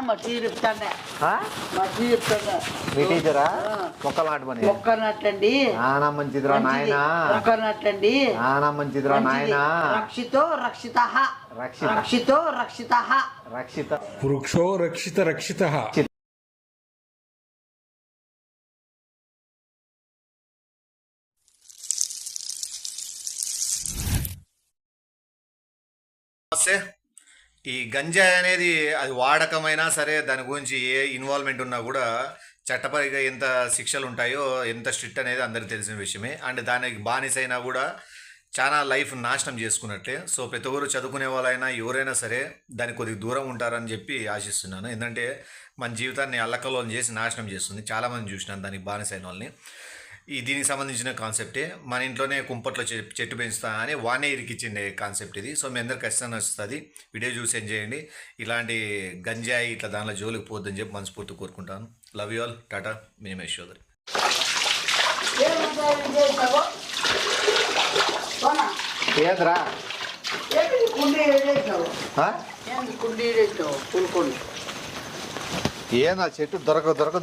మట్టి చెప్తాండే మట్టి చెప్తాండే మీ టీచరా మొక్కలు నాటమని మొక్క నాటండి నానా మంచిదిరా నాయన మొక్క నాటండి నానా మంచిదిరా నాయన రక్షితో రక్షిత రక్షితో రక్షిత రక్షిత వృక్షో రక్షిత రక్షిత. ఈ గంజాయి అనేది అది వాడకమైనా సరే దాని గురించి ఏ ఇన్వాల్వ్మెంట్ ఉన్నా కూడా చట్టపరంగా ఎంత శిక్షలు ఉంటాయో ఎంత స్ట్రిక్ట్ అనేది అందరికీ తెలిసిన విషయమే. అండ్ దానికి బానిసైనా కూడా చాలా లైఫ్ నాశనం చేసుకున్నట్లే. సో ప్రతి ఒక్కరు చదువుకునే వాళ్ళైనా ఎవరైనా సరే దానికి కొద్దిగా దూరం ఉంటారని చెప్పి ఆశిస్తున్నాను. ఎందుకంటే మన జీవితాన్ని అల్లకల్లోలం చేసి నాశనం చేస్తుంది. చాలామంది చూసినాను దానికి బానిసైన వాళ్ళని. దీనికి సంబంధించిన కాన్సెప్టే. మన ఇంట్లోనే కుంపట్లో చెట్టు పెంచుతా అని వానే ఇరికిచ్చిండే కాన్సెప్ట్ ఇది. సో మీ అందరికి ఖచ్చితంగా వస్తుంది. వీడియో చూసి ఎంజాయ్ చేయండి. ఇలాంటి గంజాయి ఇట్లా దానిలో జోలికి పోద్దని చెప్పి మనస్ఫూర్తి కోరుకుంటాను. Love you all. టాటా. మీ మహేష్ చౌదరి. ఏంద్రా ఏనా చెట్టు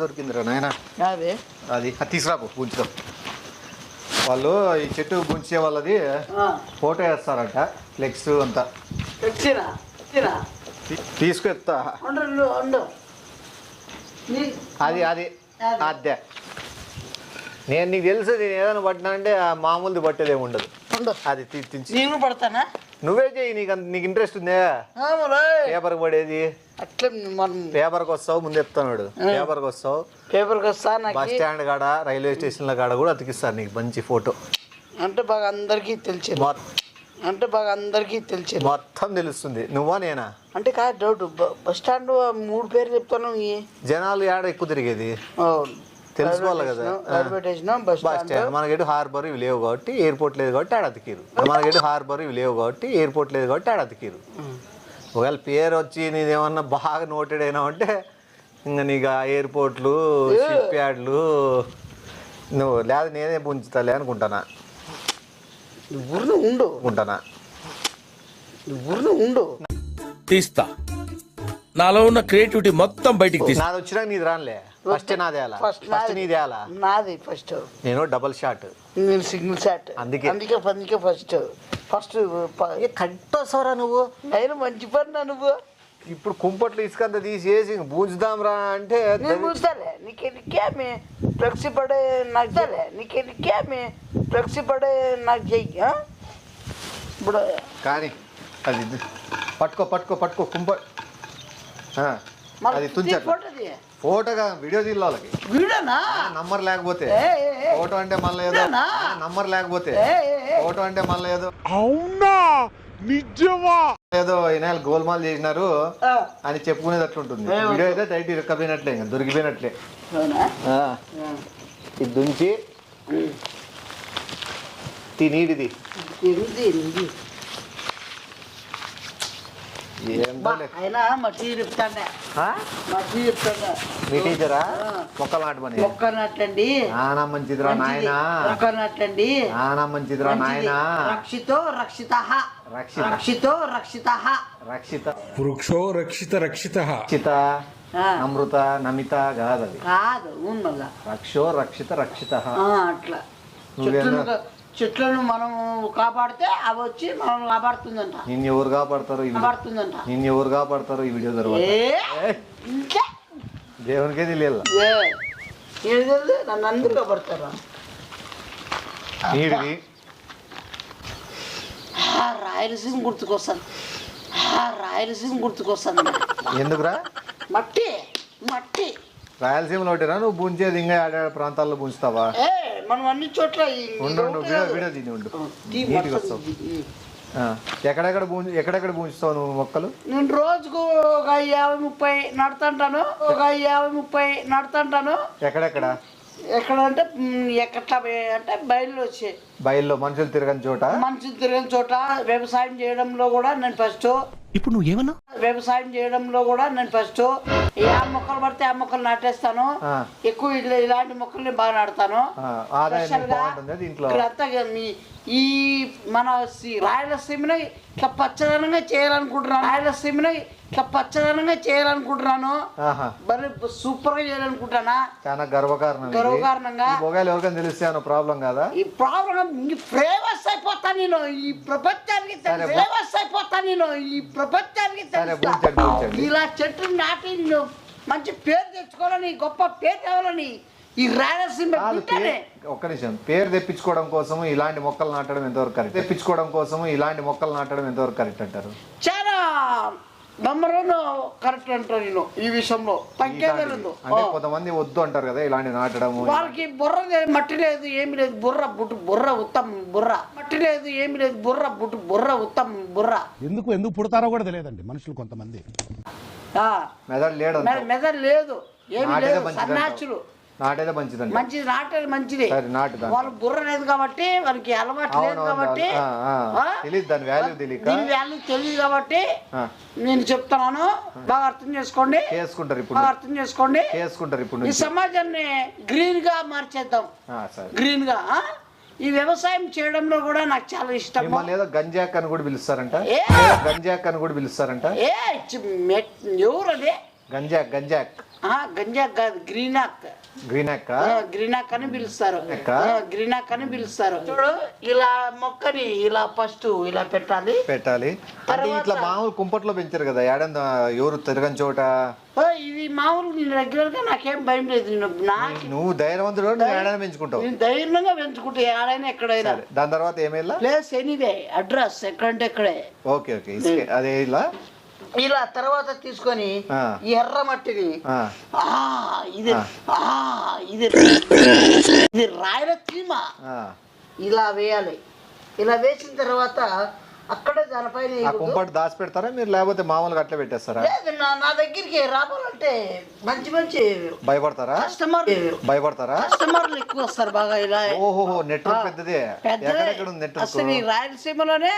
దొరికిందిరా నాయన. అది తీసుకురాపు గుంచుతో. వాళ్ళు ఈ చెట్టు గుంచే వాళ్ళది ఫోటో వేస్తారంట, ఫ్లెక్స్ అంతా తీసుకెత్తా. అది అది అదే నేను నీకు తెలుసు. నేను ఏదైనా పట్టినా అంటే మామూలుది పట్టేదేమి ఉండదు. అది నేను పడతానా? నువ్వే చెయ్యి. నీకు ఇంట్రెస్ట్ ఉందే పేపర్ పడేది. అట్లా మనం పేపర్కి వస్తావు ముందు చెప్తాను. పేపర్కి వస్తావు, బస్ స్టాండ్ కాడ, రైల్వే స్టేషన్ల కాడ కూడా అతికిస్తారు నీకు మంచి ఫోటో. అంటే బాగా అందరికీ తెలిసి మొత్తం తెలుస్తుంది. నువ్వా నేనా అంటే కాదు డౌట్. బస్ స్టాండ్ 3 పేర్లు చెప్తాను. జనాలు ఏడ ఎక్కువ తిరిగేది తెలుసుకోవాలి కదా. బస్ స్టాండ్ మనకి హార్బర్ ఇవి లేవు కాబట్టి ఎయిర్పోర్ట్ లేదు కాబట్టి ఆడ అతికిరు. మనకి హార్బర్ ఇవి లేవు కాబట్టి ఎయిర్పోర్ట్ లేదు కాబట్టి ఆడ అతికిరు. ఒకవేళ పేరు వచ్చి నీదేమన్నా బాగా నోటెడ్ అయినా అంటే ఇంకా నీకు ఆ ఎయిర్పోర్ట్లు, షిప్ యార్డ్లు నువ్వు లేదా నేనే పుంచుతాలే అనుకుంటానా. తీస్తా. నాలో ఉన్న క్రియేటివిటీ మొత్తం బయటికి తీస్తా. నాది వచ్చినాక నీది రానులే. ఫస్ట్ నాదేలా నాది ఫస్ట్. నేను డబల్ షాట్, నేను సింగిల్ షాట్. అందుకే ఫస్ట్ కట్టొస్తావురా నువ్వు. అయినా మంచి పని నువ్వు. ఇప్పుడు కుంపట్లు ఇసుకంత తీసేసి బూంచుదాం రా అంటే నేను బూస్తాలే. నీకేమి ఫ్లెక్సీ పడే నాకు చెయ్యి. ఇప్పుడు కానీ అది పట్టుకో కుంప అది తుంచట్టు ఫోటోగా వీడియో తీయాలి వాళ్ళకి. నంబర్ లేకపోతే ఫోటో అంటే మళ్ళీ ఏదో నంబర్ లేకపోతే ఫోటో అంటే మళ్ళీ ఏదో అవునా నిజమా ఏదో ఈయన గోల్మాల్ చేసినారు అని చెప్పుకునేది అట్లుంటుంది. వీడియో అయితే టైట్ ఇరక్కపోయినట్లే, ఇంకా దొరికిపోయినట్లే. ఇది దుంచి నీడిది మట్టి చెప్తాండే మీ టీచరా మొక్కలు నాటమని మొక్క నాటండి. నానా మంచిదిరా నాయన మొక్క నాటండి. నానా మంచిదిరా నాయన. రక్షితో రక్షిత రక్షిత వృక్షో రక్షిత రక్షిత. రక్షిత అమృత నమిత కాదు. అది కాదు రక్షో రక్షిత రక్షిత. అట్లా చెట్లను మనం కాపాడితే అవి వచ్చి మనం కాపాడుతుందంట. నిన్ను ఎవరు కాపాడతారు ఈ వీడియో తర్వాత దేవునికే తెలియాలి. నన్ను అందరూ కాపాడతారా? నీడిది రాయలసీమ గుర్తుకొస్తాను. ఎందుకురా? మట్టి రాయలసీమలో ఒకటిరా నువ్వు బుంచేది? ఇంకా ఆడే ప్రాంతాల్లో బుంచుతావా? మనం అన్ని చోట్ల నీటికి వస్తావు. ఎక్కడెక్కడ బూంచుతావు నువ్వు మొక్కలు? నేను రోజుకు ఒక 50-30 నడుతుంటాను. ఎక్కడంటే అంటే బయలులో మనుషులు తిరగని చోట వ్యవసాయం చేయడంలో కూడా నేను ఫస్ట్ ఇప్పుడు నువ్వేమన్నా? వ్యవసాయం చేయడంలో కూడా నేను ఫస్ట్ ఏ మొక్కలు పడితే ఆ మొక్కలు నాటేస్తాను. ఎక్కువ ఇలాంటి మొక్కల్ని బాగా నాటుతాను. ఇక్కడంతా ఈ మన రాయలసీమని ఇట్లా పచ్చదనంగా చేయాలనుకుంటున్నాను. మరి సూపర్ గా చేయాలనుకుంటానా. చాలా గర్వకారణంగా ప్రాబ్లం కదా ఈ ప్రాబ్లం. ఫేమస్ అయిపోతా నేను ఈ ప్రపంచానికి ఇలా చెట్లు నాటి మంచి పేరు తెచ్చుకోవాలని, గొప్ప పేరు తేవాలని ఈ రాయలసీమ. ఒక్క నిమిషం, పేరు తెప్పించుకోవడం కోసం ఇలాంటి మొక్కలు నాటడం ఎంతవరకు కరెక్ట్ అంటారు? చాలా నంబర్ కరెక్ట్ అంటారు నేను ఈ విషయంలో. తగ్గేదలేదు. కొంతమంది వద్దు అంటారు కదా ఇలాంటి నాటడం. వాళ్ళకి బుర్ర మట్టి లేదు, ఏమి లేదు, బుర్ర ఉత్తమ బుర్ర మట్టి లేదు, ఏమి లేదు, బుర్ర ఉత్తమ బుర్ర. ఎందుకు పుడతారో కూడా తెలియదండి మనుషులు కొంతమంది. మెదడు లేదు, ఏమి లేదు, సన్నాచులు. నాటేదే మంచిది. వాళ్ళకి బుర్ర లేదు కాబట్టి, వాళ్ళకి అలవాటు లేదు కాబట్టి, దీని వాల్యూ తెలియదు కాబట్టి నేను చెప్తున్నాను. బాగా అర్థం చేసుకోండి. ఈ సమాజాన్ని గ్రీన్ గా మార్చేద్దాం. గ్రీన్ గా ఈ వ్యవసాయం చేయడంలో కూడా నాకు చాలా ఇష్టం. గంజాక్ అని కూడా పిలుస్తారంట. ఎవరు అదే? గంజాక్ కాదు, గ్రీనాక్ అని పిలుస్తారు. చూడు, ఇలా మొక్కని ఇలా ఫస్ట్ ఇలా పెట్టాలి. అంటే ఇట్లా మామూలు కుంపట్లో పెంచారు కదా ఏడంతా ఎవరు తిరగని చోట. ఇది మామూలు నేను రెగ్యులర్ గా నాకేం భయం లేదు. నువ్వు ధైర్యవంతుడు, ఏడైనా పెంచుకుంటావు. నేను ధైర్యంగా పెంచుకుంటా ఏడైనా ఎక్కడైనా. దాని తర్వాత ఏమైనా ప్లేస్ ఎనీవే అడ్రస్ ఎక్కడంటే ఎక్కడే. ఓకే అదే ఇలా తర్వాత తీసుకొని ఈ ఎర్ర మట్టిని ఇది రాయలసీమ ఇలా వేయాలి. ఇలా వేసిన తర్వాత అక్కడే దానిపైన కుంపటి దాచి పెడతారా మీరు, లేకపోతే మామూలుగా అట్లా పెట్టేస్తారా? నా దగ్గరికి రావాలంటే మంచి భయపడతారా? కస్టమర్లు ఎక్కువ వస్తారు బాగా. ఇలా నెట్వర్క్ పెద్దదే. అసలు ఈ రాయలసీమలోనే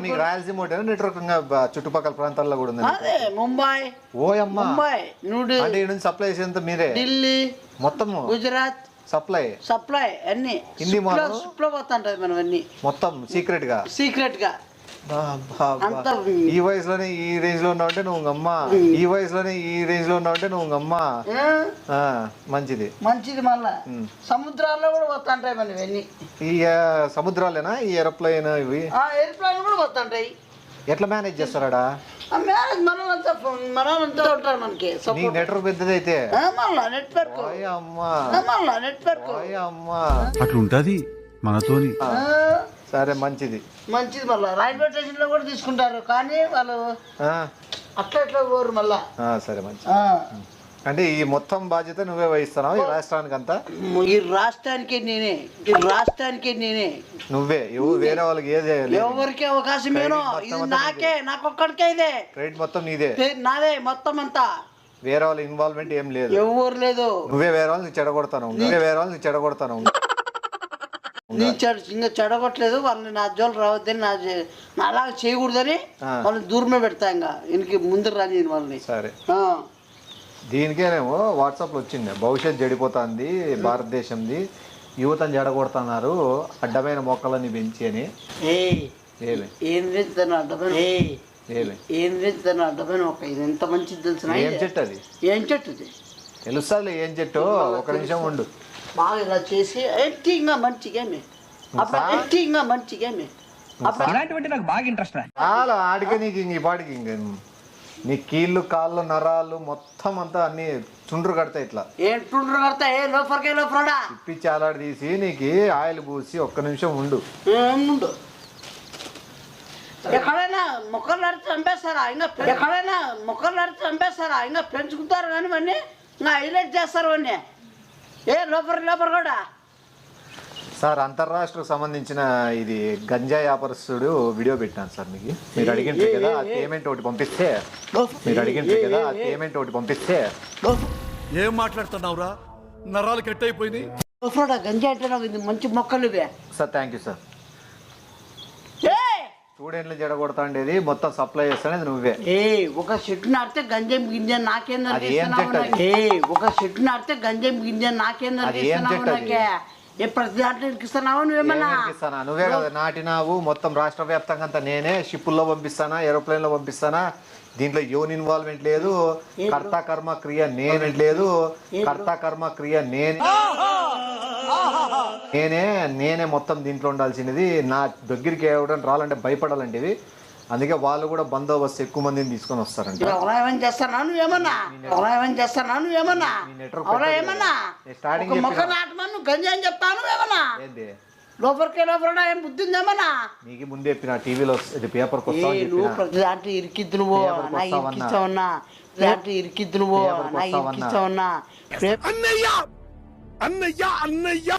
మీకు రాయలసీమ నెట్వర్క్ చుట్టుపక్కల ప్రాంతాల్లో కూడా ఉంది. ముంబై అంటే సప్లై చేసేంత మీరే. ఢిల్లీ మొత్తం గుజరాత్ సప్లై అన్ని పోతుంటది. మనం అన్ని మొత్తం సీక్రెట్ గా ఈ వయసులోనే ఈ రేంజ్ లో ఉన్నావంటే నువ్వు అమ్మా. మంచిది. మళ్ళా సముద్రాల్లో కూడా పోతుంటాయి మన ఇవన్నీ. ఈ సముద్రాలేనా ఈ ఏరోప్లేన్ ఇవి? ఏరోప్లేన్ కూడా పోతుంటాయి. ఎట్లా మేనేజ్ చేస్తారా? మనంతా ఉంటారు మనకి. నెట్వర్క్ పెద్దది అయితే నెట్వర్క్ అట్లుంటది మనతోని. సరే మంచిది. మళ్ళా రైల్వే స్టేషన్ లో కూడా తీసుకుంటారు, కానీ వాళ్ళు అట్లా పోరు మళ్ళా. సరే మంచిది. అంటే ఈ మొత్తం బాధ్యత నువ్వే వహిస్తున్నావు ఈ రాష్ట్రానికి అంతా? ఈ రాష్ట్రానికి నేనే. నువ్వే వేరే వాళ్ళకి ఎవరికి అవకాశం నాకొక్కడికే ఇదే. క్రెడిట్ మొత్తం నీదే? నాదే మొత్తం అంతా. వేరే వాళ్ళ ఇన్వాల్వ్మెంట్ ఏం లేదు? ఎవరు లేదు. నువ్వే వేరే వాళ్ళని చెడగొడతాను. ఇంకా చెడగొట్టలేదు వాళ్ళని. నా జోలు రావద్దని, నా అలాగా చేయకూడదని వాళ్ళని దూరమే పెడతా. ఇంకా ఇంటికి ముందు రాని వాళ్ళని. సరే, దీనికేనేమో వాట్సాప్లో వచ్చింది, భవిష్యత్ చెడిపోతుంది భారతదేశంది, యువతను జడగొడుతున్నారు అడ్డమైన మొక్కలని పెంచి అని. ఏం పెంచుతాను అడ్డమైన మొక్క? ఇది ఎంత మంచిది తెలుసు. ఏం చెట్టు అది? ఏం చెట్టు ఇది తెలుస్తుంది. ఏం చెట్టు? ఒక నిమిషం ఉండు. బాగా ఇలా చేసి మంచిగా నాకు బాగా ఇంట్రెస్ట్. చాలా ఆడికే నీకు ఈ పాటికి నీ కీళ్ళు కాళ్ళు నరాలు మొత్తం అంతా అన్ని చుండ్రు కడతాయి. ఇట్లా తిప్పి చాలాడి తీసి నీకు ఆయిల్ పూసి ఒక్క నిమిషం ఉండు. ఎక్కడైనా మొక్కలు నడిచి చంపేస్తారా? ఇంకా పెంచుకుంటారు కానీ ఇవన్నీ ఇంకా హైలైట్ చేస్తారు ఇవన్నీ. లోపల కూడా సార్ అంతర్రాష్ట్రకు సంబంధించిన ఇది గంజా వ్యాపారస్తుడు వీడియో పెట్టాను సార్. మీరు అడిగింటే కదా పేమెంట్ ఒకటి పంపిస్తే ఏం మాట్లాడుతున్నావురా? నరాలు కట్ అయిపోయింది. గంజా అంటే నాకు మంచి మొక్కలు ఇవే సార్. Thank you sir. స్టూడెంట్లు జడగొడతాండేది మొత్తం సప్లై చేస్తానేది నువ్వే. ఒక చెట్టు నాటితే గంజం గింజ నాకేం అది ఏం చెట్టు అది? ఒక చెట్టు నాటితే గంజం గింజ నాకేం అది ఏం చెట్టు అది? ప్రతి దాంట్లో ఇరికిస్తున్నావు నువ్వేమన్నా? ఇరికిస్తానా? నువ్వే కదా నాటినావు. మొత్తం రాష్ట్ర వ్యాప్తంగా అంతా నేనే షిప్పుల్లో పంపిస్తానా, ఏరోప్లేన్ లో పంపిస్తానా. దీంట్లో యోన్ ఇన్వాల్వ్మెంట్ లేదు, కర్త కర్మ క్రియ నేనే లేదు, కర్త కర్మ క్రియ నేనే మొత్తం దీంట్లో ఉండాల్సినది. నా దగ్గరికి ఎవరైనా రావాలంటే భయపడాలండి ఇవి. అందుకే వాళ్ళు కూడా బందోబస్తు ఎక్కువ మందిని తీసుకొని వస్తారంట. చేస్తానా నువ్వేమన్నా? మొక్క నాటమని గంజ అని చెప్తాను ఏమన్నా? లోపలికే లోపల ఏం బుద్ధి ఉందేమన్నా? నీకు ముందే చెప్పిన టీవీలో పేపర్కి నువ్వు ప్రతి దాంట్లో ఇరికిద్దు నువ్వు, నా ఇరికిస్తా ఉన్నా. దాంట్లో ఇరికిద్దు నువ్వు, నా ఇరికిస్తా ఉన్నా.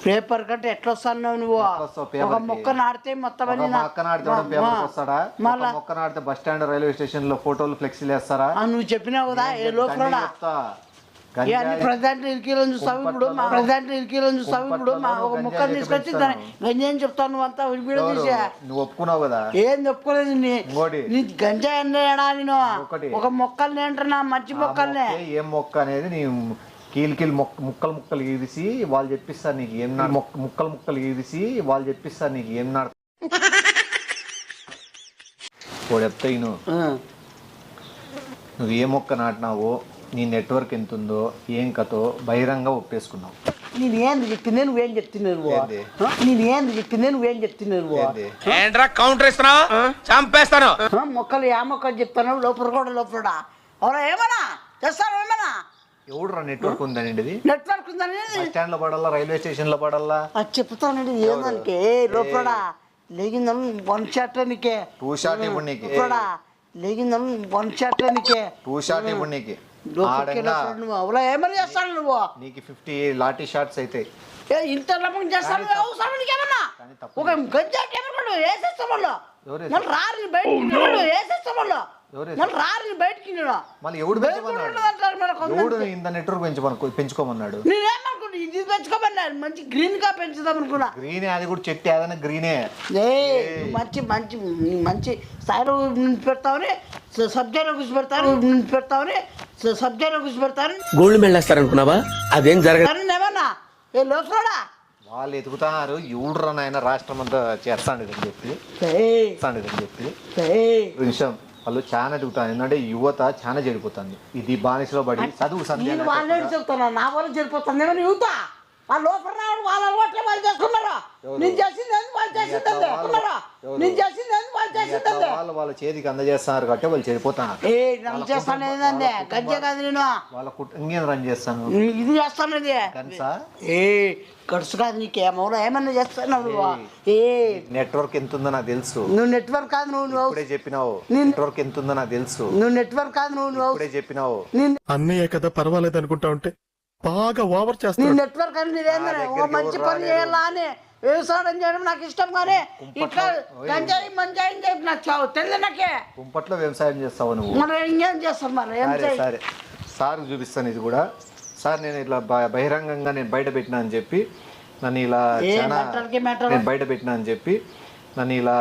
పేపర్ కంటే ఎట్లా వస్తావు నువ్వు? ఒక మొక్క నాటితే మొత్తం మొక్క నాటితే బస్ స్టాండ్ రైల్వే స్టేషన్ లో ఫోటోలు ఫ్లెక్సీలు వేస్తారా? నువ్వు చెప్పినావు కదా ఏ లోపల ప్రజెంట్ ఇరికీలో చూస్తావు. ఇప్పుడు మా ప్రజెంట్ ఇరికీలో చూస్తావు. ఇప్పుడు మా ఒక మొక్కను తీసుకొచ్చి గంజా అని చెప్తాను. నువ్వు అంతా వీడియో తీసా. నువ్వు ఒప్పుకున్నావు కదా? ఏం చెప్పుకోలేదు. నీ గంజా అన్నా నేను ఒక మొక్కల్ని ఏంటన్నా మంచి మొక్కల్ని. ఏం మొక్క అనేది నీ కీలు ముక్కలు గీసి వాళ్ళు చెప్పిస్తారు నీకు ఏం ముక్కలు గీసి వాళ్ళు చెప్పిస్తారు నీకు ఏం నాడు చెప్తాయి. నువ్వు ఏ మొక్క నాటినావో, నీ నెట్వర్క్ ఎంత ఉందో, ఏం కథో బహిరంగ ఒప్పేసుకున్నావు. నేనేం చెప్పిందే నువ్వేం చెప్తున్నావు? కౌంటర్ ఇస్తున్నావు, చంపేస్తాను. మొక్కలు ఏ మొక్కలు చెప్తాను లోపల కూడా లోపల అవునా ఏమన్నా చేస్తాను ఏమన్నా? ఎవడురా నెట్వర్క్ ఉందనండి? నెట్వర్క్ ఉందని బస్ స్టాండ్ లో పడాలా, రైల్వే స్టేషన్ లో పడాలా? అది చెప్తానండి. ఏందానికి లోపల లేగిందని 1 షాట్ నీకే 2 షాట్ ఇప్పుడు నీకు లేగిందని 1 షాట్ నీకే 2 షాట్ ఇప్పుడు నీకు నువ్వు అవులా ఏమని చేస్తాను నువ్వు? నీకు 50 లాఠీ షాట్స్ అయితే ఇంత లభం చేస్తాను అవసరం నీకేమన్నా? ఒక గంజా కెమెరా వేసేస్తాం వాళ్ళు మళ్ళీ రారు బయటికి వేసేస్తాం వాళ్ళు మళ్ళీ రారు బయటికి. మళ్ళీ ఎవడు ఇంత నెట్వర్క్ పెంచుకోమన్నాడు? నేనేమనుకున్నా ఇది పెంచుకోమన్నాడు. మంచి గ్రీన్ గా పెంచుదాం అనుకున్నా. గ్రీనే, అది కూడా చెట్టు ఏదైనా గ్రీనే. మంచి మంచి మంచి స్థాయిలో పెడతామని సబ్జెక్ట్లో కూర్చి పెడతామని సబ్జెక్ట్లో కూర్చి పెడతాను. గోల్డ్ మెడల్ వేస్తారనుకున్నావా? అదేం జరగదు. ఏమన్నా ఏ లోపల వాళ్ళు ఎదుగుతున్నారు. ఎవడురా నాయన రాష్ట్రం అంతా చేస్తాండి అని చెప్పి విషయం వాళ్ళు చాలా ఎదుగుతాను. ఎందుకంటే యువత చాలా చెడిపోతుంది. ఇది బానిసలో పడి చదువు నేను వాళ్ళే చెప్తాను. నా వల్ల చెడిపోతుంది ఏమన్నా యువత. ఆ లోపల వాళ్ళ అలవాట్లే వాళ్ళు చేసుకున్నారా? నేను చేసింది వాళ్ళు చేసింది వాళ్ళ చేతికి అందజేస్తున్నారు కాబట్టి వాళ్ళు చెడిపోతున్నారు. చేస్తాను ఏంటంటే గంజే కాదు నేను వాళ్ళ ఇంకేం రన్ చేస్తాను, ఇది చేస్తాను. ఇది గడుసు కాదు. నీకేమో ఏమన్నా చేస్తున్నావు నువ్వు? నెట్వర్క్ ఎంత ఉందో నాకు తెలుసు. నువ్వు నెట్వర్క్ కాదు. నువ్వు ఇప్పుడే చెప్పినావు. నెట్వర్క్ ఎంత ఉందో నాకు తెలుసు. నువ్వు నెట్వర్క్ కాదు. నువ్వు ఇప్పుడే చెప్పినావు. అన్నయ్య కదా పర్వాలేదు అనుకుంటా ఉంటే బాగా ఓవర్ చేస్తా. నీ నెట్వర్క్ అని నీదేందనే ఓ మంచి పని చేయాలా అని వ్యవసాయం చేయడం నాకు ఇష్టం. కానీ ఇట్లా గంజాయి మంజాయి చెప్పి నాకు తెలియదు. నాకే కుంపట్లో వ్యవసాయం చేస్తావు నువ్వు. మరి ఇంకేం చేస్తాం? మరి సరే సార్ చూపిస్తాను ఇది కూడా. సార్ నేను ఇట్లా బహిరంగంగా నేను బయట పెట్టినా అని చెప్పి నన్ను ఇలా నేను బయట పెట్టినా అని చెప్పి నన్ను ఇలా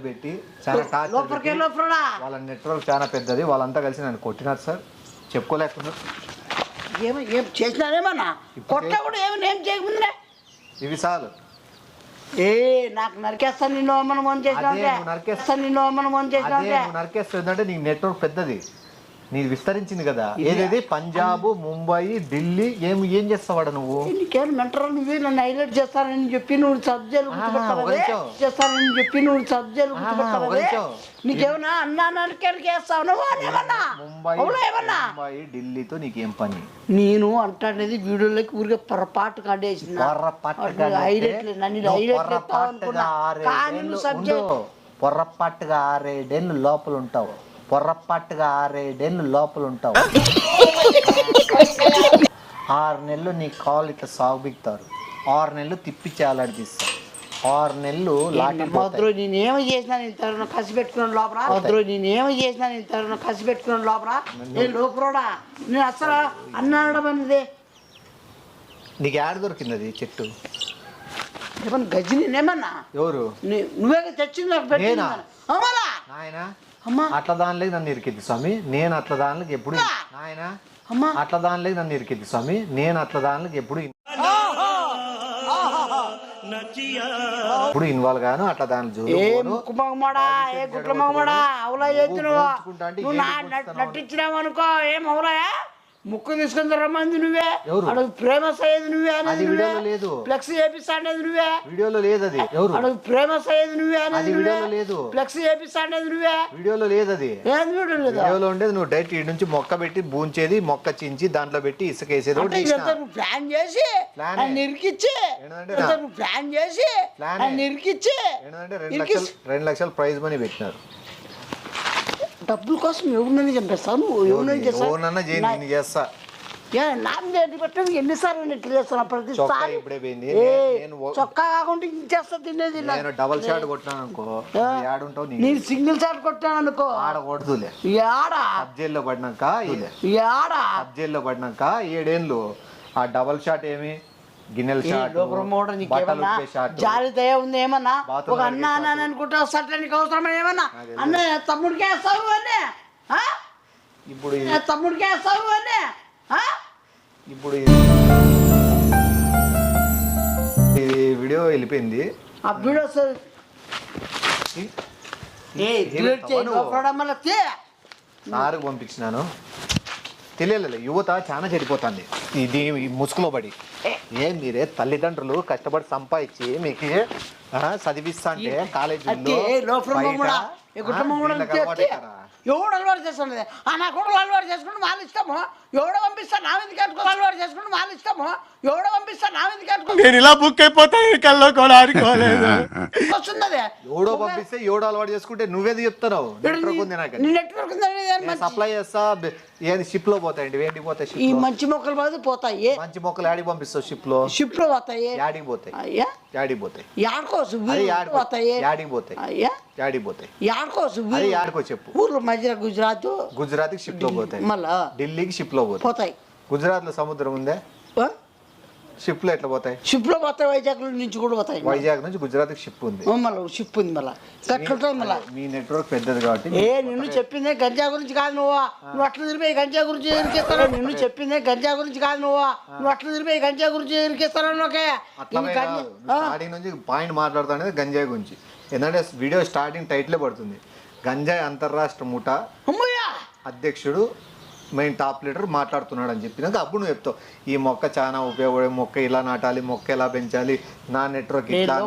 పెట్టి వాళ్ళ నెట్వర్క్ చాలా పెద్దది. వాళ్ళంతా కలిసి నన్ను కొట్టినారు సార్. చెప్పుకోలేకున్నారు. ఏం చేసినారేమన్నా? కొట్ట కూడా ఏం చేయకుండా ఇవి చాలు. నాకు నరికేస్తాను నిన్ను అమ్మను ఫోన్ చేసినా నరికేస్తుందంటే నీకు నెట్వర్క్ పెద్దది, నీది విస్తరించింది కదా. ఏదేది పంజాబ్, ముంబై, ఢిల్లీ ఏం చేస్తావాడు నువ్వు? నీకేం మెంటల్ నువ్వే నన్ను హైలైట్ చేస్తానని చెప్పి నువ్వు సబ్జెక్ట్ చేస్తానని చెప్పి నువ్వు సబ్జెక్ట్ నీకేమన్నా అన్నా నరికేస్తావు నువ్వు? ముంబై, ఢిల్లీతో నీకేం పని? నేను అంటానేది వీడియోలోకి ఊరికే పొరపాటు కాడేసిన పొర్రపాటుగా 6 ఏళ్ళు లోపల ఉంటావు. 6 నెలలు నీ కాలు ఇట్లా సాగుబిక్తారు. 6 నెలలు తిప్పి చాలాడిస్తారు. 6 నెలలు నేనేమి చేసినా నేను కసి పెట్టుకున్నాను లోపల. నేను లోపల నేను అసలు అన్నాడు అనేది నీకు ఏడ దొరికింది అది చెట్టు? ఏమన్నా గజ్జిని ఏమన్నా ఎవరు? నువ్వే తెచ్చింది నాకు పెట్టింది నేనా? అమ్మలా నాయనా అమ్మా అట్లా దానిలోకి నన్ను ఇరికిద్ది స్వామి, నేను అట్లా దానిలోకి ఎప్పుడు నాయనా అమ్మా అట్లా దానిలోకి నన్ను ఇరికిద్ది స్వామి, నేను అట్లా దానిలోకి ఎప్పుడు ఇన్వాల్వ్ గాను, అట్లా దాని ఏ ముక్కు మగమాడా ఏ గుట్ల మగమాడా అవులా చేసి నువ్వు నటించినావు అనుకో ఏం అవులాయా ముక్కు తీసుకుని రమ్మంది నువ్వే, అడుగు ఫేమస్ అయ్యేది నువ్వే అనేది వీడియోలో లేదు, ఫ్లెక్స్ చేపిస్తానేది నువ్వే, వీడియోలో లేదు అది. ఎవరు? అడుగు ఫేమస్ అయ్యేది నువ్వే అనేది వీడియోలో లేదు, ఫ్లెక్స్ చేపిస్తానేది నువ్వే, వీడియోలో లేదు అది. ఏం వీడియో లేదు, వీడియోలో ఉండేది నువ్వు డైరెక్ట్ ఈ నుంచి మొక్క పెట్టి బూంచేది, మొక్క చించి దాంట్లో పెట్టి ఇసుక వేసేది. నువ్వు ప్లాన్ చేసి నిరికిచ్చి నువ్వు ప్లాన్ చేసి నిరికిచ్చి 2 లక్షలు ప్రైజ్ మనీ పెట్టినారు. డబ్బుల కోసం ఎవరినైనా చంపేస్తాను ఎవరినైనా చేస్తా పెట్టడం ఎన్నిసార్లు ఇట్లా చేస్తాను ప్రతిసారి చొక్కా కాకుండా ఇంచేస్తా తినేది డబల్ షాట్ కొట్టాను అనుకో, నేను సింగిల్ షాట్ కొట్టాను అనుకో ఆడ కొడుతులే, జైల్లో పడినాక 7 ఏళ్ళు ఆ డబల్ షాట్ ఏమి గిన్నెల షాట్ జాగ్రత్త ఉంది ఏమన్నా ఒక అన్న అన్న అనుకుంటా సట్టానికి అవసరమా ఏమన్నా అన్న తమ్ముడికి వేస్తావు అని ఇప్పుడు తమ్ముడికి వేస్తావు అని ఇప్పుడు ఇది వీడియో వెళ్ళిపోయింది. ఆ వీడియో సార్కి పంపించినాను. తెలియలేదు యువత చాలా చెడిపోతుంది ఇది ఈ ముసుగులో పడి. ఏం మీరే తల్లిదండ్రులు కష్టపడి సంపాదించి మీకు చదివిస్తా అంటే కాలేజీలో ఎవడు అలవాటు చేస్తాను నా కొడుకు అలవాటు చేసుకుంటే వాళ్ళు ఇష్టము, ఎవడో పంపిస్తా నా ఎందుకు కట్టుకో అలవాటు చేసుకుంటే వాళ్ళు ఇష్టము, ఎవడో పంపిస్తా నా ఎందుకు కట్టుకో నేను ఇలా బుక్ అయిపోతాను కల్లో కూడా ఆడుకోలేదు. వస్తున్నది ఎవడో పంపిస్తే ఎవడో అలవాటు చేసుకుంటే నువ్వేది చెప్తున్నావు? సప్లై చేస్తా ఏది షిప్ లో పోతాయండి, ఏంటి పోతాయి ఈ మంచి మొక్కలు బాగా పోతాయి, మంచి మొక్కలు యాడికి పంపిస్తావు? షిప్ లో పోతాయి, యాడికి పోతాయి? యాడికి పోతాయి? యాడికి పోతాయి? యాడికి పోతాయి? యాడికో చెప్పు. ఊర్లో మధ్య గుజరాత్ కి షిప్ లో పోతాయి, మళ్ళా ఢిల్లీకి షిప్ లో పోతాయి. గుజరాత్ లో సముద్రం ఉందే, షిప్ లో ఎట్లా పోతాయి? షిప్ లో పోతాయి, వైజాగ్ నుంచి కూడా పోతాయి. వైజాగ్ నుంచి గుజరాత్ కి షిప్ ఉంది, మళ్ళీ షిప్ ఉంది. మళ్ళీ మీ నెట్వర్క్ పెద్దది కాబట్టి నిన్ను చెప్పిందే గంజా గురించి కాదు నువ్వు అట్లా తిరిపోయి గంజా గురించి ఇరికిస్తారా? నిన్ను చెప్పిందే గంజా గురించి కాదు నువ్వు అట్లా తిరిపోయి గంజా గురించి ఇరికిస్తారా? స్టార్టింగ్ నుంచి పాయింట్ మాట్లాడుతానేది గంజాయి గురించి. ఎందుకంటే వీడియో స్టార్టింగ్ టైటిలే పడుతుంది, గంజాయి అంతర్రాష్ట్ర ముఠా అధ్యక్షుడు మెయిన్ టాప్ లీడర్ మాట్లాడుతున్నాడు అని చెప్పినాక అప్పుడు నువ్వు చెప్తావు ఈ మొక్క చాలా ఉపయోగపడే మొక్క, ఇలా నాటాలి, మొక్క ఎలా పెంచాలి, నా నెట్వర్క్ ఇట్లా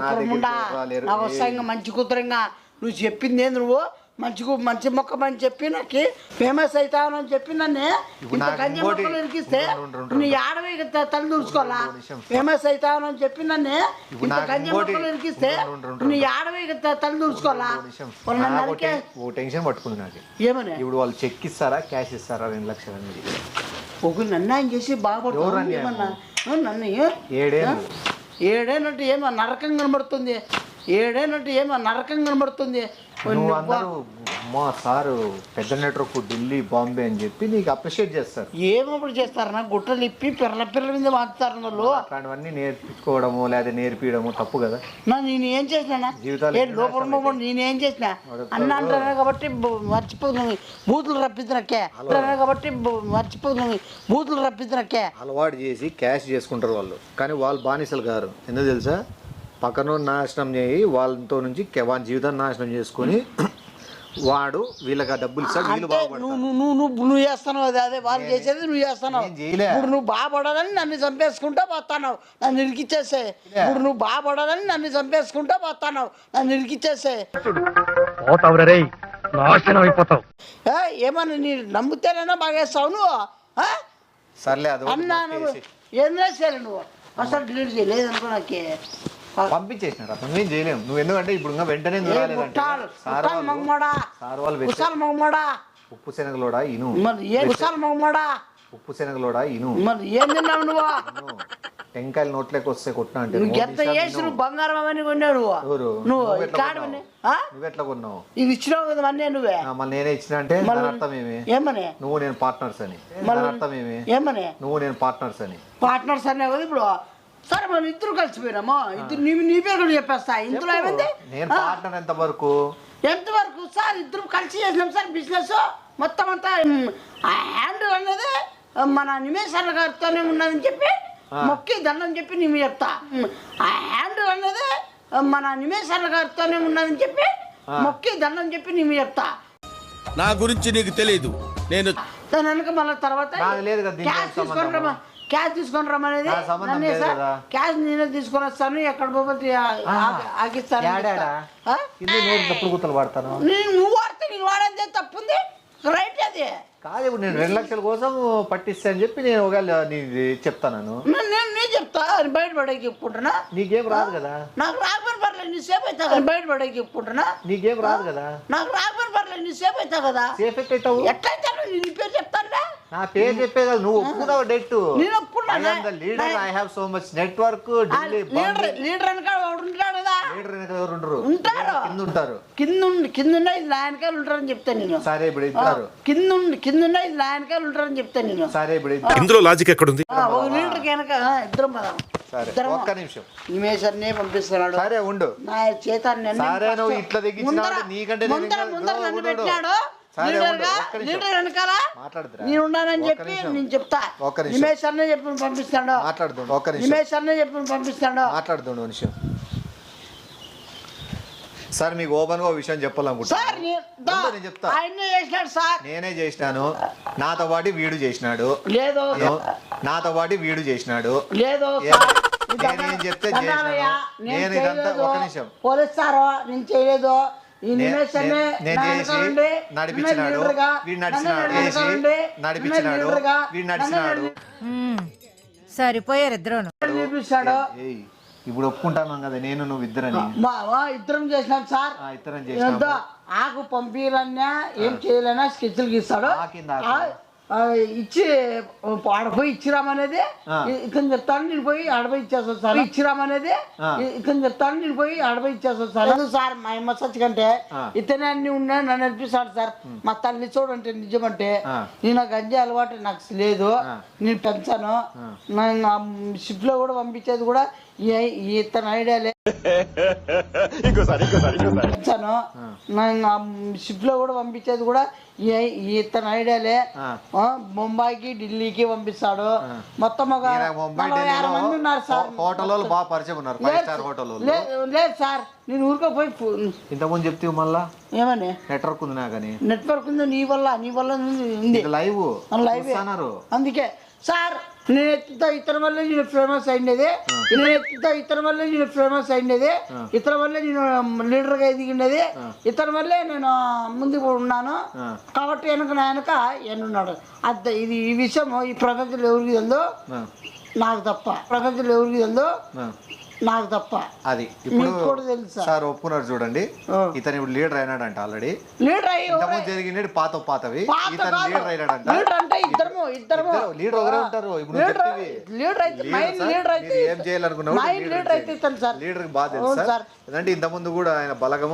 మంచి కూతురంగా నువ్వు చెప్పింది ఏంది? నువ్వు మంచి మొక్క అని చెప్పి నాకు ఫేమస్ అవుతావని చెప్పి నన్ను గంజా మొక్కలు ఇరికిస్తే నీ ఆడవి తల్లి దూసుకోవాలా? ఫేమస్ అవుతావని చెప్పి నన్ను గంజా మొక్కలు ఇరికిస్తే నీ ఆడవి తల్లి దూసుకోవాలా? టెన్షన్ పట్టుకుంది నాకు. ఏమని ఇప్పుడు వాళ్ళు చెక్ ఇస్తారా క్యాష్ ఇస్తారా 2 లక్షలు అనేది? ఒక నన్ను చేసి బాగుపడుతుంది నన్ను 7 ఏళ్ళంటే ఏమో నరకం కనబడుతుంది, 7 ఏళ్ళంటే ఏమో నరకం కనబడుతుంది. నువ్వు అందరూ మా సారు పెద్ద నెట్వర్క్ ఢిల్లీ బాంబే అని చెప్పి నీకు అప్రిషియేట్ చేస్తారు. ఏమప్పుడు చేస్తారు? నా గుట్టలు ఇప్పి పిల్లల మీద వాడుతారు వాళ్ళు. అట్లాంటివన్నీ నేర్పించుకోవడము లేదా నేర్పించడము తప్పు కదా. నేను ఏం చేసినా లోపల నేనేం చేసినా అన్న అంటారు కాబట్టి మర్చిపోతుంది బూతులు రప్పించినక్కే కాబట్టి మర్చిపోతుంది బూతులు రప్పించినక్కే. అలవాటు చేసి క్యాష్ చేసుకుంటారు వాళ్ళు, కానీ వాళ్ళు బానిసలు గారు. ఎందుకు తెలుసా? పక్కన నాశనం చేయి వాళ్ళతో నుంచి వాని జీవితాన్ని నాశనం చేసుకొని వాడు వీళ్ళకి డబ్బులు ఇస్తాడు, వీళ్ళు నువ్వు చేస్తావు అదే వాళ్ళు చేసేది నువ్వు చేస్తున్నావు. ఇప్పుడు నువ్వు బాగుపడాలని నన్ను చంపేసుకుంటా పోతున్నావు, నన్ను ఇరికిచ్చేసే. ఇప్పుడు నువ్వు బాగుపడాలని నన్ను చంపేసుకుంటా పోతున్నావు, నన్ను ఇరికిచ్చేసే. ఏమన్నా నీ నమ్ముతేనైనా బాగేస్తావు నువ్వు. సర్లే అన్నా నువ్వు ఏం చేయాలి? నువ్వు అసలు డిలీట్ చేయలేదు అనుకో. నాకే పంపించేసినారు, అసలు మేము చేయలేము. నువ్వు ఎందుకంటే ఇప్పుడు వెంటనే ఉప్పు శనగలోడా ఇను, ఉప్పు శనగలోడా ఇను. మరి ఏం తిన్నావు నువ్వు? టెంకాయలు నోట్లోకి వస్తే కొట్టినా అంటే నువ్వు ఎంత చేసి నువ్వు బంగారం అవన్నీ కొన్నావు ఎవరు? నువ్వు నువ్వు ఎట్లా కాడవని నువ్వు ఎట్లా కొన్నావు? ఇవి ఇచ్చినావు కదా అన్నీ నువ్వే మళ్ళీ నేనే ఇచ్చిన అంటే దాని అర్థం ఏమి? ఏమని నువ్వు నేను పార్ట్నర్స్ అని. దాని అర్థం ఏమి? ఏమని నువ్వు నేను పార్ట్నర్స్ అని. పార్ట్నర్స్ అనే కదా ఇప్పుడు. సరే మనం ఇద్దరు కలిసిపోయినాము, ఇద్దరు నీ పేరు కూడా చెప్పేస్తా. ఇందులో ఏమైంది? నేను పార్ట్నర్ ఎంతవరకు సార్ ఇద్దరు కలిసి చేసినాం సార్ బిజినెస్ మొత్తం అంతా. హ్యాండిల్ అనేది మన నిమేష్ అన్న గారితోనే ఉన్నదని చెప్పి మొక్కి దండం చెప్పి నీ మీద చెప్తా. హ్యాండిల్ అనేది మన నిమేష్ అన్న గారితోనే ఉన్నదని చెప్పి మొక్కి దండం చెప్పి నీ మీద చెప్తా. నా గురించి నీకు తెలియదు. నేను దాని వెనక మళ్ళీ తర్వాత లేదు కదా, క్యాష్ తీసుకొని రమ్మా, క్యాష్ తీసుకొని రమ్మనేది నన్నే సార్. క్యాష్ నేనే తీసుకొని వస్తాను, ఎక్కడ పోతే ఆగిస్తాను. తప్పుడు గుత్తలు వాడతాను. నువ్వు వాడితే నేను వాడేది తప్పుంది, రైట్ అది కాదు. ఇప్పుడు నేను 2 లక్షల కోసం పట్టిస్తా అని చెప్పి నేను ఒకవేళ నీది చెప్తాను. నేను చెప్తా బయటపడేకి చెప్పుకుంటున్నా. నీకేం రాదు కదా. నాకు రాకపోయిన పర్లేదు, నీ సేఫ్ అవుతా బయటపడేకి చెప్పుకుంటున్నా. నీకేం రాదు కదా. నాకు రాకపోయిన పర్లేదు, నీ సేఫ్ అవుతా కదా. సేఫ్ ఎట్లయితావు? ఎట్లయితే నీ పేరు చెప్తానులే. నా పేరు చెప్పే కదా, నువ్వు ఒప్పుకున్నావు డెట్. నేను ఒప్పుకున్నా. Leader, I have so much network. Leader వెనకాల ఉంటాడు కదా. లీడర్ వెనకాల ఎవరు ఉండరు? ఉంటారు, కింద ఉంటారు. కింద ఇది నా వెనకాల ఉంటారని చెప్తాను నేను. సరే ఇప్పుడు ఇద్దరు కింద ఇది నా వెనకాల ఉంటారని చెప్తాను నేను. సరే ఇప్పుడు ఇందులో లాజిక్ ఎక్కడుంది? ఒక లీటర్కి వెనక ఇద్దరం పదాం. సరే ఒక్క నిమిషం. నిమేషన్నే పంపిస్తున్నాడు. సరే ఉండు. నా చేత సరే నువ్వు ఇట్లా తెగించినావు, నీకంటే నన్ను పెట్టినాడు లీడర్ వెనకాల నేను ఉన్నానని చెప్పి నేను చెప్తా. నిమేష్ అన్న చెప్పి పంపిస్తాడు. నిమేష్ అన్న చెప్పి పంపిస్తాడు. మాట్లాడుతుండు నిమిషం. సార్ మీకు ఓపెన్ గా విషయం చెప్పాలనుకుంటున్నాను. చెప్తా. నేనే చేసినాను, నాతో పాటు వీడు చేసినాడు. లేదు నాతో పాటు వీడు చేసినాడు. లేదు నేనేం చెప్తే నేను ఇదంతా ఒక నిమిషం. పోలీస్ సార్ నేను చేయలేదు. నేను చేసి నడిపించినాడు, వీడు నడిచినాడు. చేసి నడిపించినాడు, వీడు నడిచినాడు. సరిపోయారు ఇద్దరు. చూపిస్తాడు. ఇప్పుడు ఒప్పుకుంటాను కదా నేను నువ్వు ఇద్దరని. ఇద్దరం చేసినాం సార్. ఇద్దరం చేసినాం. ఆకు పంపిలన్నా ఏం చేయలేనా స్కెచ్లు గీస్తాడు. ఇచ్చి ఆడపోయి ఇచ్చిరామనేది ఇతను చెప్తాను, నేను పోయి ఆడపోయి ఇచ్చేస్తాను సార్. ఇచ్చిరామనేది ఇతను చెప్తాను, నేను పోయి ఆడపోయి ఇచ్చేస్తాను సార్. సార్ మా అమ్మ సచ్చి కంటే ఇతనే అన్ని ఉన్నా నన్ను అనిపిస్తాడు సార్. మా తల్లి చూడంటే నిజమంటే నేను గంజి అలవాటు నాకు లేదు, నేను పెంచాను. నా షిప్ లో కూడా పంపించేది కూడా ఇతను ఐడియాలే. పెంచాను. నా షిప్ లో కూడా పంపించేది కూడా ఇతను ఐడియాలే. ముంబైకి ఢిల్లీకి పంపిస్తాడు. మొత్తం ఒక 50 మంది ఉన్నారు సార్. హోటల్లో బాగా పరిచయం ఉన్నారు. 5 స్టార్ హోటల్లో. లేదు సార్, నేను ఊరికే పోయి ఇంతకుముందు చెప్తే మళ్ళా ఏమని నెట్వర్క్ ఉంది నాకని. నెట్వర్క్ ఉంది నీ వల్ల ఉంది. లైవ్ అందుకే సార్ నేను ఎత్తుతా ఇతర వల్ల నేను ఫేమస్ అయినది. ఇతర వల్ల నేను ఫేమస్ అయినది. ఇతర వల్లే నేను లీడర్ గా ఎదిగినది. ఇతర వల్లే నేను ముందుకు ఉన్నాను. కాబట్టి వెనక ఎన్నున్నాడు. అంతే. ఇది ఈ విషయం ఈ ప్రపంచంలో ఎవరికి తెలుదో నాకు తప్ప. ప్రపంచంలో ఎవరికి తెలుదో నాకు తప్ప. అది ఇప్పుడు సార్ ఒప్పుకున్నారు చూడండి. ఇతను ఇప్పుడు లీడర్ అయినాడంట. ఆల్రెడీ లీడర్ జరిగినది పాతవి. ఇతను లీడర్ అయినాడంట. లీడర్ ఒకరే ఉంటారు. ఇప్పుడు ఏం చేయాలనుకున్నావు? లీడర్ బాగా తెలుసు సార్. అంటే ఇంత ముందు కూడా ఆయన బలగం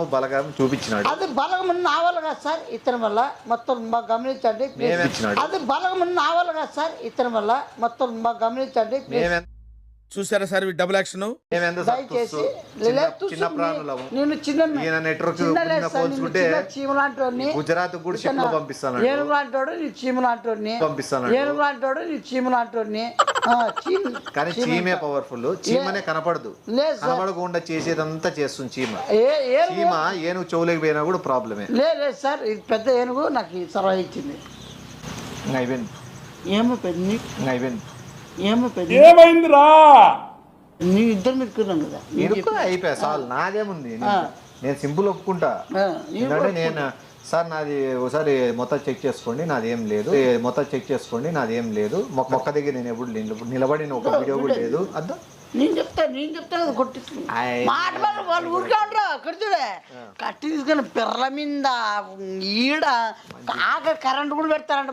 చూపించినాడు. అది బలగం నా వల్ల కాదు సార్, ఇతని వల్ల. మొత్తం బాగా గమనించండి. అది బలగం నా వల్ల కాదు సార్, ఇతని వల్ల. మొత్తం బాగా గమనించండి. చూసారా సార్ డబుల్ యాక్షన్. దయచేసి నేను చీమ లాంటి గుజరాత్ కూడా షిప్ లో పంపిస్తాను. ఏనుగు లాంటోడు నీ చీమ లాంటి పంపిస్తాను. ఏనుగు లాంటోడు నీ చీమ లాంటి. కానీ చీమే పవర్ఫుల్. చీమనే కనపడదు. కనపడకుండా చేసేదంతా చేస్తుంది చీమ. చీమ ఏనుగు చెవులేకి పోయినా కూడా ప్రాబ్లమే. లేదు సార్, ఇది పెద్ద ఏనుగు నాకు సలహా ఇచ్చింది. అయిపోయింది. ఏమైపోయింది? అయిపోయింది. ఏమైందిరా? నీ ఇద్దరు మీరుకున్నాం కదా. అయిపోయా చాలు. నాదేముంది, నేను సింపుల్ ఒప్పుకుంటా. ఎందుకంటే నేను సార్ నాది ఒకసారి మొత్తం చెక్ చేసుకోండి, నాదేం లేదు. మొత్తం చెక్ చేసుకోండి, నాదేం లేదు. మొక్క దగ్గర నేను ఎప్పుడు నిలబడిన ఒక వీడియో కూడా లేదు. అర్థం నేను చెప్తా కదా కొట్టించు మాట వాళ్ళు ఊరికే ఉండరు అక్కడ చూడే కట్టి తీసుకొని పిర్రల మీద ఈడ కాక కరెంట్ కూడా పెడతారంట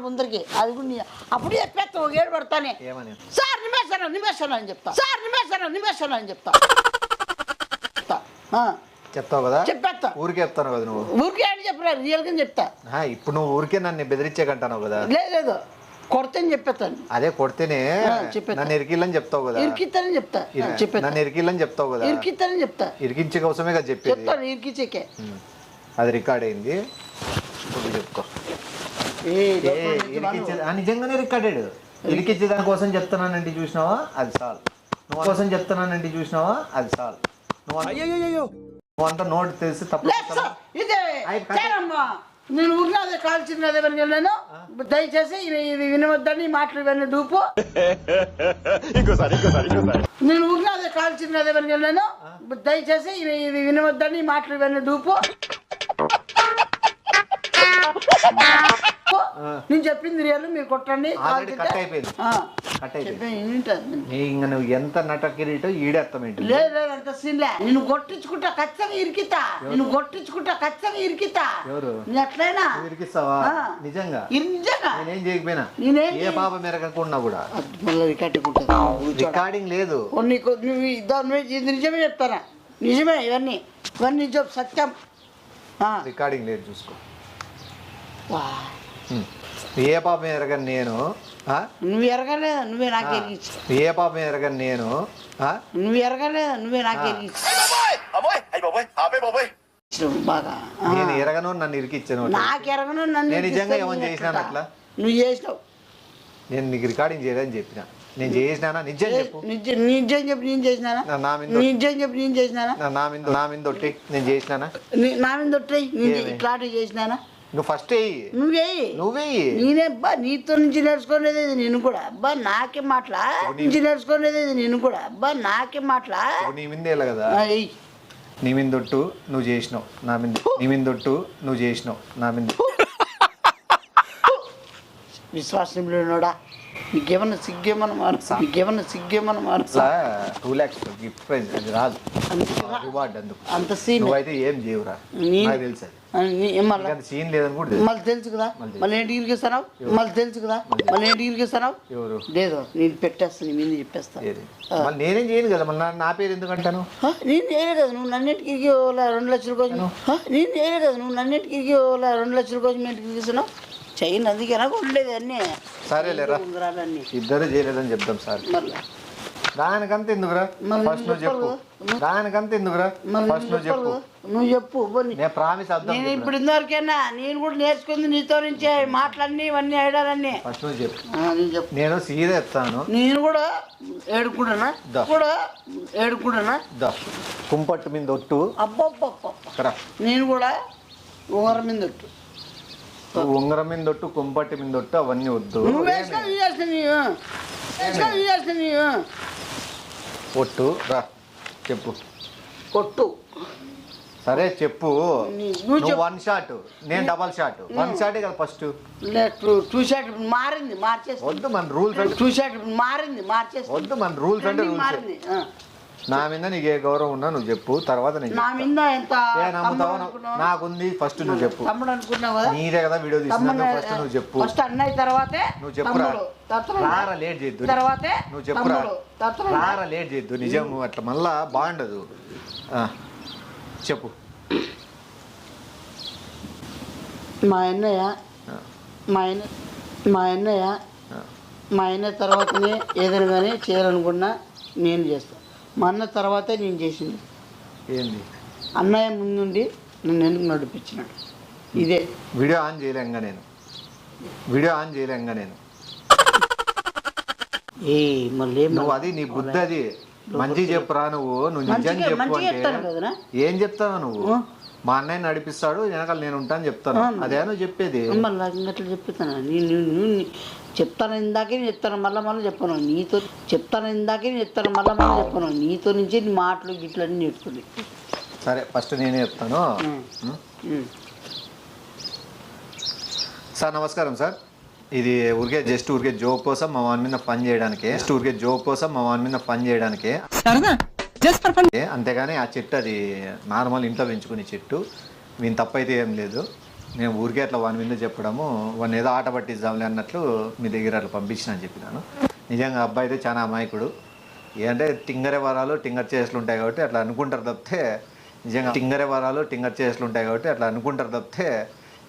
ముందరికి అది కూడా అప్పుడు చెప్పేస్తా ఒక ఏడు పెడతానే సార్ నిమేశాను అని చెప్తా చెప్తావు కదా చెప్పేస్తా ఊరికే చెప్తాను కదా నువ్వు ఊరికే అని చెప్పరా రియల్గా చెప్తా ఇప్పుడు నువ్వు ఊరికే నన్ను బెదిరించేకంటావు కదా లేదు కొడతాను చెప్పేస్తాను అదే కొడితేనే చెప్పేస్తా. నన్ను ఇరికిల్లని చెప్తావు కదా ఇరికిస్తానని చెప్తా నన్ను ఇరికిల్లని చెప్తావు కదా ఇరికిస్తానని చెప్తా ఇరికించే కోసమే కదా చెప్పేది చెప్తాను ఇరికిచ్చేకే అది రికార్డ్ అయింది ఇప్పుడు చెప్పుకో నిజంగానే రికార్డెడ్ ఇరికిచ్చే దానికోసం చెప్తున్నానంటే చూసినావా అది చాలు నువ్వు కోసం చెప్తున్నానంటే చూసినావా అది చాలు నువ్వు అంతా నోట్ తెలిసి తప్పు నేను ఊరినదే కాల్చినదే నేను దయచేసి ఇది వినవద్దని మాటలు ఇవన్నీ డూపు నేను ఊరినదే కాల్చినదే నేను దయచేసి ఇది వినవద్దని మాటలు ఇవన్నీ డూపు నేను చెప్పింది రియల్ మీరు కొట్టండి కట్ అయిపోయింది ఇంకా నువ్వు ఎంత నట కిరీటో ఈడేస్తామేంటి లేదు అంత సీన్లే నేను కొట్టించుకుంటా ఖచ్చితంగా ఇరికితా ఎవరు నేను ఎట్లయినా ఇరికిస్తావా నిజంగా నేనేం చేయకపోయినా ఏ పాప మెరగకుండా కూడా రికార్డింగ్ లేదు ఇది నిజమే చెప్తారా నిజమే ఇవన్నీ నిజం సత్యం రికార్డింగ్ లేదు చూసుకో ఏ పాపం ఎరగని నేను నువ్వు ఎరగలేదు నువ్వే నాకు ఎరిగించు ఏ పాపం ఎరగని నేను నువ్వు ఎరగలేదు నువ్వే నాకు ఎరిగించు బాగా నేను ఎరగను నన్ను ఇరికిచ్చాను నాకు ఎరగను నన్ను నేను నిజంగా ఏమని చేసినాను అట్లా నువ్వు చేసినావు నేను నీకు రికార్డింగ్ చేయలేదని చెప్పిన నేను చేసినానా నిజం చెప్పు నిజం చెప్పి నేను చేసినానా నిజం చెప్పి నేను చేసినానా నా మీద ఒట్టి నేను చేసినానా నా మీద ఒట్టి ఇట్లాంటివి చేసినానా నువ్వు ఫస్ట్ నువ్వే నేనే అబ్బా నీతో నుంచి నేర్చుకునేది నేను కూడా అబ్బా నాకే మాటలా నుంచి నేర్చుకునేది నేను కూడా అబ్బా నాకే మాటలా నీ మీద కదా నీ మీద దొట్టు నువ్వు చేసినావు నా మీద నీ మీద దొట్టు నువ్వు చేసినావు నా మీద విశ్వాసం లేనోడా నీకేమన్నా సిగ్గేమన్నా మారుసా 2 lakhs గిఫ్ట్ ప్రైజ్ అది రాదు రివార్డ్ అందుకు అంత సీన్ నువ్వైతే ఏం చేయవురా నాకు తెలుసు సీన్ లేదని కూడా మళ్ళీ తెలుసు కదా మళ్ళీ ఏంటి ఇరికిస్తావు ఎవరు లేదు నేను పెట్టేస్తాను మీద చెప్పేస్తాను మళ్ళీ నేనేం చేయను కదా మళ్ళీ నా పేరు ఎందుకంటాను నేను చేయలేదు కదా నువ్వు నన్నింటికి 2 లక్షల కోసం నేను చేయలేదు కదా నువ్వు నన్నింటికి 2 లక్షల కోసం ఇంటికి ఇరికిస్తున్నావు చైన్ అందుకే నాకు ఉండలేదు అన్నీ సరేలేరా ఇద్దరు చేయలేదని చెప్తాం సార్ దానికంత ఎందుకురా ఫస్ట్ నువ్వు చెప్పు నువ్వు చెప్పు నేను ప్రామిస్ నేను ఇప్పుడు ఇంతవరకైనా నేను కూడా నేర్చుకుంది నీతో నుంచే మాటలన్నీ ఇవన్నీ ఐడియాలన్నీ ఫస్ట్ నువ్వు చెప్పు నేను సీదా చెప్తాను నేను కూడా ఏడుకుంటానా కుంపట్టు మీద ఒట్టు అబ్బబ్బ నేను కూడా ఉంగరం మీద ఒట్టు ఉంగరం మీద ఒట్టు కుంపట్టి మీద ఒట్టు అవన్నీ వద్దు ఒట్టు రా చెప్పు కొట్టు సరే చెప్పు నువ్వు 1 షాట్ నేను డబల్ షాట్ 1 షాటే కదా ఫస్ట్ 2 షాట్ మార్చేసి వద్దు మన రూల్స్ 2 షాట్ మార్చేసి వద్దు మన రూల్స్ అంటే మారింది నా మీద నీకు ఏ గౌరవం ఉన్నా నువ్వు చెప్పు తర్వాత నా మీద ఎంత నాకుంది ఫస్ట్ నువ్వు చెప్పు తమ్ముడు అనుకున్నావు కదా నీదే కదా వీడియో తీసుకున్నా ఫస్ట్ నువ్వు చెప్పు ఫస్ట్ అన్నయ్య తర్వాతే నువ్వు చెప్పురా రారా లేట్ చేయొద్దు తర్వాతే నువ్వు చెప్పురా రారా లేట్ చేయొద్దు నిజం అట్లా మళ్ళా బాగుండదు చెప్పు మా అన్నయ్య తర్వాతనే ఏదైనా కానీ చేయాలనుకున్నా నేను చేస్తాను మా అన్న తర్వాతే నేను చేసింది ఏంది అన్నయ్య ముందుండి నన్ను ఎందుకు నడిపించినాడు ఇదే వీడియో ఆన్ చేయలేంగా నేను మళ్ళీ నువ్వు అది నీ బుద్ధి అది మంచి చెప్పురా నువ్వు నిజం చెప్పు అంటే ఏం చెప్తావు నువ్వు మా అన్నయ్య నడిపిస్తాడు వెనకాల నేను ఉంటాను చెప్తాను అదే నువ్వు చెప్పేది మళ్ళీ ఇంకట్లా చెప్తాను నేను చెప్తాను ఇందాకే చెప్తాను మళ్ళీ చెప్పాను నీతో చెప్పాను నీతో నుంచి మాటలు గిట్లన్నీ నేర్చుకుని సరే ఫస్ట్ నేనే చెప్తాను సార్ నమస్కారం సార్ ఇది ఊరికే జోక్ కోసం మా వాని మీద పని చేయడానికి అంతేగాని ఆ చెట్టు అది నార్మల్ ఇంట్లో పెంచుకునే చెట్టు. వీని తప్పైతే ఏం లేదు. నేను ఊరికే అట్లా వాని మీద చెప్పడము, వాడిని ఏదో ఆట పట్టిద్దాంలే అన్నట్లు మీ దగ్గర అట్లా పంపించిన అని చెప్పినాను. నిజంగా అబ్బాయి అయితే చాలా అమాయకుడు. ఏంటంటే టింగరే వరాలు టింగర్ చేసులు ఉంటాయి కాబట్టి అట్లా అనుకుంటారు తప్పితే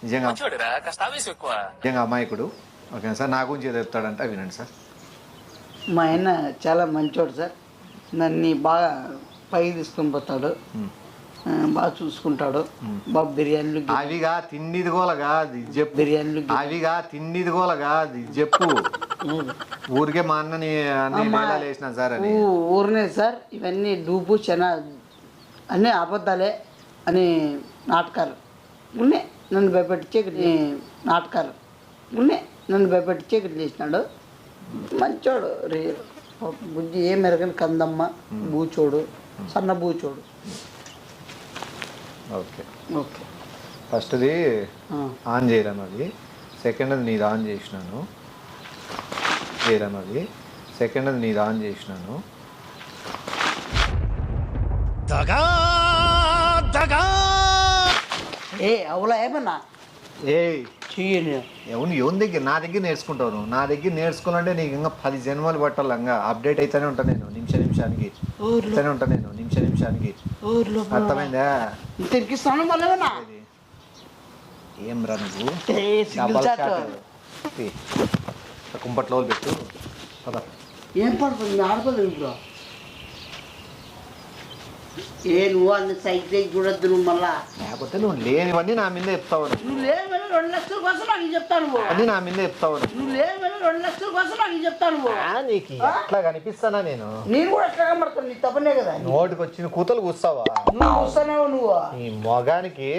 నిజంగా నిజంగా అమాయకుడు. ఓకే సార్, నా గురించి ఏదో చెప్తాడంట వినండి సార్. మా ఆయన చాలా మంచోడు సార్. నన్ను బాగా పైకి తీసుకొని పోతాడు, బాగా చూసుకుంటాడు. బాగా బిర్యానీలు అవిగా తిండిది గోలగా చెప్పు. చెప్పు. ఊరికే మా అన్నని వేసిన సార్ అని ఊరినే సార్. ఇవన్నీ డూపు చెన అన్నీ అబద్ధాలే అని నాటకాలు ఉన్నాయి. నన్ను భయపెట్టించే ఇక్కడ చేసినాడు. మంచోడు బుజ్జి ఏ మెరగని కందమ్మ, బూచోడు, సన్న బూచోడు. Okay okay. ఫస్ట్ది ఆన్ చేయరాం, అది సెకండ్ అది నీది ఆన్ చేసినాను. ఏ అవులా ఏమన్నా ఎవరి దగ్గర నా దగ్గర నేర్చుకుంటావు నువ్వు. నా దగ్గర నేర్చుకోవాలంటే నీకు ఇంకా 10 జన్మలు పట్టాలి. ఇంకా అప్డేట్ అయితేనే ఉంటాను నేను నిమిషానికి. అర్థమైందా? ఏం రా నువ్వు కుంపట్లో పెట్టు. ఏం పడుతుంది ఆడుకోలేదు ఇప్పుడు. నువ్వు అన్ని సైకిల్ చూడద్దు నువ్వు. మళ్ళా లేకపోతే నువ్వు లేనివన్నీ నా మీద చెప్తావు. నువ్వు లేవని 2 లక్షల కోసం నాకు చెప్తాను. అన్నీ నా మీద చెప్తావు. నువ్వు లేవని 2 లక్షల కోసం నాకు చెప్తాను. నీకు ఎట్లా కనిపిస్తానా నేను కూడా ఎట్లా కనబడతాను. నీ తప్పనే కదా. నోటికి వచ్చిన కూతలు కూస్తావా? నువ్వు కూస్తానేవు నువ్వు. నీ మొగానికి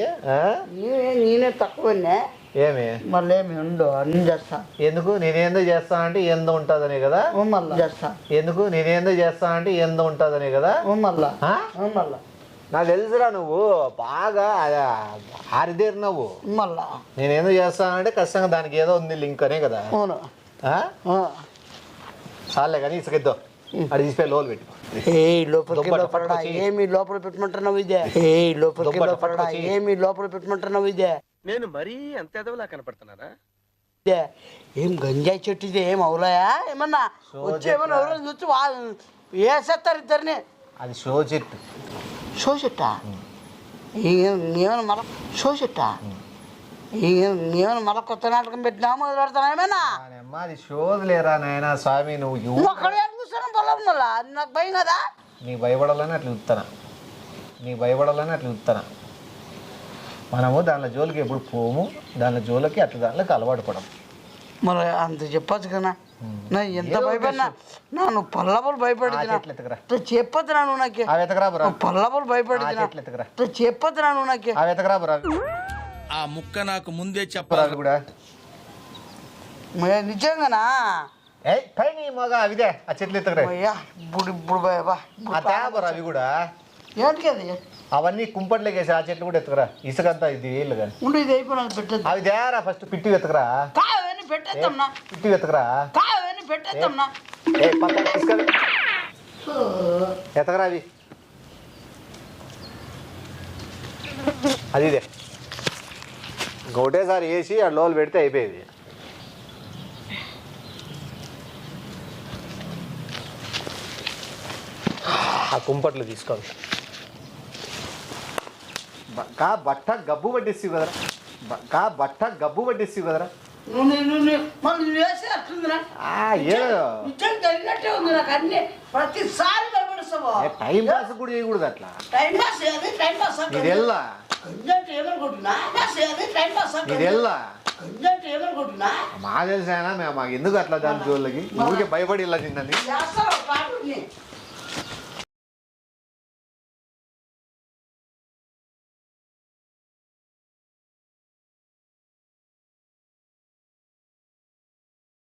నేనే తక్కువనే. ఏమి మళ్ళీ ఏమి ఉండు అన్ని చేస్తా. ఎందుకు నేనేందో చేస్తానంటే ఏందో ఉంటుందనే కదా. మళ్ళా చేస్తా. ఎందుకు నేనేందో చేస్తానంటే ఏందో ఉంటుందనే కదా. మళ్ళా నాకు తెలుసురా, నువ్వు బాగా ఆరిదేరినావు. మళ్ళా నేనేందో చేస్తానంటే ఖచ్చితంగా దానికి ఏదో ఉంది లింక్ అనే కదా. అవును. చాలే కానీ ఇసుకెద్దాం. అది తీసిపోయి లోలు పెట్టు. ఏమి లోపల పెట్టమంటున్నావు ఇదే. నేను మరీ అంత ఎదవలా కనపడుతున్నారా? ఏం గంజాయి చెట్టు ఇది ఏం అవులాయా? ఏమన్నా వచ్చేమన్నా ఎవరైనా చూసి వేసేస్తారు ఇద్దరిని. అది షో చెట్టు. ఏమైనా మళ్ళీ కొత్త నాటకం పెట్టినా మొదలు పెడతానా? ఏమైనా అది షోది లేరా నాయన స్వామి. నువ్వు అక్కడ కూర్చొని పొలం మళ్ళా నాకు భయం కదా. నీ భయపడాలని అట్లా చూస్తానా. మనము దానిలో జోలికి ఎప్పుడు పోము. దానిలో జోలికి దానిలోకి అలవాటు పడము. మరి అంత చెప్పచ్చు కదా. నా ఎంత భయపడినా నువ్వు పల్లపులు భయపడి చెప్పొద్దు నువ్వు నాకు. పల్లపులు భయపడి చెప్పొద్దు నువ్వు నాకు. ఆ ముక్క నాకు ముందే చెప్పాలి కూడా. నిజంగానా? అవిదే ఆ చెట్లు ఎత్తకరా. అవి కూడా ఏంటి అది? అవన్నీ కుంపట్లోకి వేసి ఆ చెట్లు కూడా ఎత్తుకురా. ఇసుకంతా ఇది వీళ్ళు కానీ ఉండి ఇది అయిపోయినా పెట్టేది. అవి దేరా ఫస్ట్ పిట్టి వెతకరా. పెట్టేద్దాంనా? పిట్టి వెతకరా. పెట్టేద్దాంనా? ఎతకరా అవి. అది ఇదే ఒకటేసారి వేసి ఆ లోలు పెడితే అయిపోయేది. ఆ కుంపట్లు తీసుకోవాలి. బట్ట గబ్బు పట్టేసి కదరా. టైం పాస్ కూడా చేయకూడదు అట్లా. మా తెలిసైనా మాకు ఎందుకు అట్లా దాని జోళ్ళకి ఊరికే భయపడి ఇలా తిన్నది.